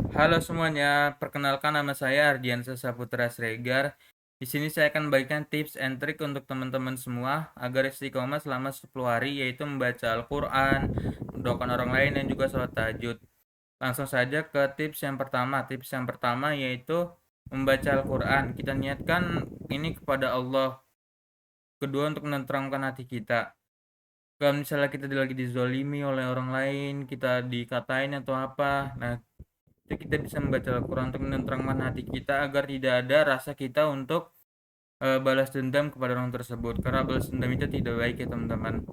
Halo semuanya, perkenalkan nama saya Ardiansa Saputra Sregar. Di sini saya akan bagikan tips and trik untuk teman-teman semua agar istiqomah selama 10 hari, yaitu membaca Al-Quran, mendoakan orang lain, dan juga sholat tahajud. Langsung saja ke tips yang pertama. Tips yang pertama yaitu membaca Al-Quran. Kita niatkan ini kepada Allah. Kedua, untuk menenteramkan hati kita. Kalau misalnya kita lagi dizolimi oleh orang lain, kita dikatain atau apa, nah itu kita bisa membaca Al-Quran untuk menenteramkan hati kita agar tidak ada rasa kita untuk balas dendam kepada orang tersebut, karena balas dendam itu tidak baik ya teman-teman.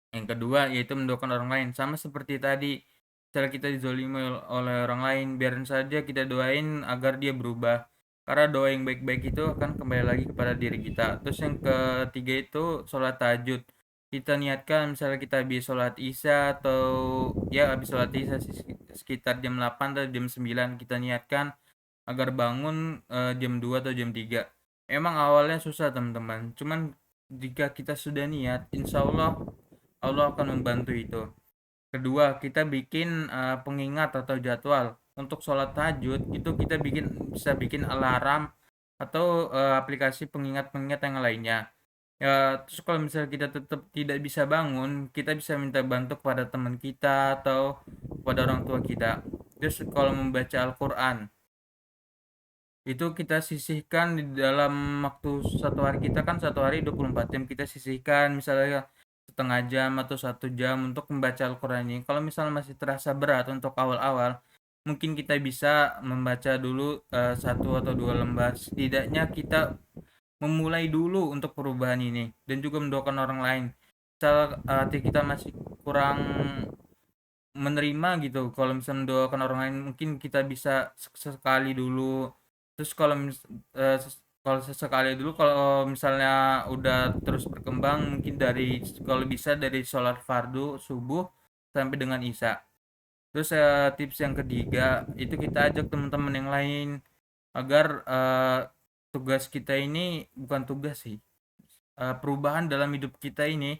Yang kedua yaitu mendoakan orang lain, sama seperti tadi. Misalnya kita dizolimi oleh orang lain, biarin saja kita doain agar dia berubah, karena doa yang baik-baik itu akan kembali lagi kepada diri kita. Terus yang ketiga itu sholat tahajud. Kita niatkan misalnya kita habis sholat isya, atau ya habis sholat isya sekitar jam 8 atau jam 9, kita niatkan agar bangun jam 2 atau jam 3. Emang awalnya susah teman-teman, cuman jika kita sudah niat, insya Allah Allah akan membantu itu. Kedua, kita bikin pengingat atau jadwal untuk sholat tahajud. Itu kita bisa bikin alarm atau aplikasi pengingat-pengingat yang lainnya. Ya, terus kalau misalnya kita tetap tidak bisa bangun, kita bisa minta bantu kepada teman kita atau kepada orang tua kita. Terus kalau membaca Al-Quran, itu kita sisihkan di dalam waktu satu hari. Kita kan satu hari 24 jam, kita sisihkan misalnya setengah jam atau 1 jam untuk membaca Al-Quran ini. Kalau misalnya masih terasa berat untuk awal-awal, mungkin kita bisa membaca dulu 1 atau 2 lembar. Setidaknya kita memulai dulu untuk perubahan ini, dan juga mendoakan orang lain. Misal hati kita masih kurang menerima gitu, kalau misalnya mendoakan orang lain, mungkin kita bisa sekali dulu. Terus kalau sesekali dulu, kalau misalnya udah terus berkembang, mungkin kalau bisa dari sholat fardu subuh sampai dengan isya. Terus tips yang ketiga itu kita ajak teman-teman yang lain agar tugas kita ini bukan tugas sih, perubahan dalam hidup kita ini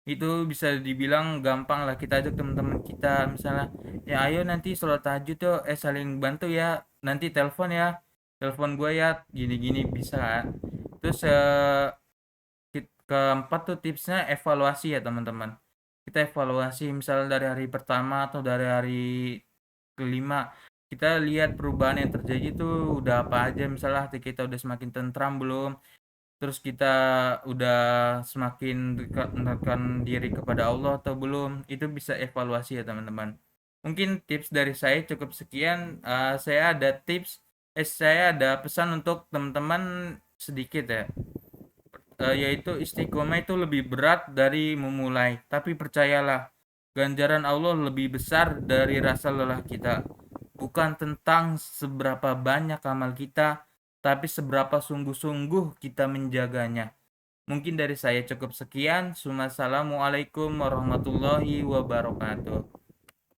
itu bisa dibilang gampang lah. Kita ajak teman-teman kita, misalnya ya ayo nanti sholat tahajud tuh, saling bantu ya, nanti telepon gue ya, gini-gini bisa. Terus keempat tuh tipsnya evaluasi ya teman-teman. Kita evaluasi misalnya dari hari pertama atau dari hari kelima, kita lihat perubahan yang terjadi tuh udah apa aja. Misalnya hati kita udah semakin tentram belum, terus kita udah semakin mendekatkan diri kepada Allah atau belum. Itu bisa evaluasi ya teman-teman. Mungkin tips dari saya cukup sekian. Saya ada pesan untuk teman-teman sedikit ya. Yaitu istiqomah itu lebih berat dari memulai, tapi percayalah, ganjaran Allah lebih besar dari rasa lelah kita. Bukan tentang seberapa banyak amal kita, tapi seberapa sungguh-sungguh kita menjaganya. Mungkin dari saya cukup sekian. Wassalamualaikum warahmatullahi wabarakatuh.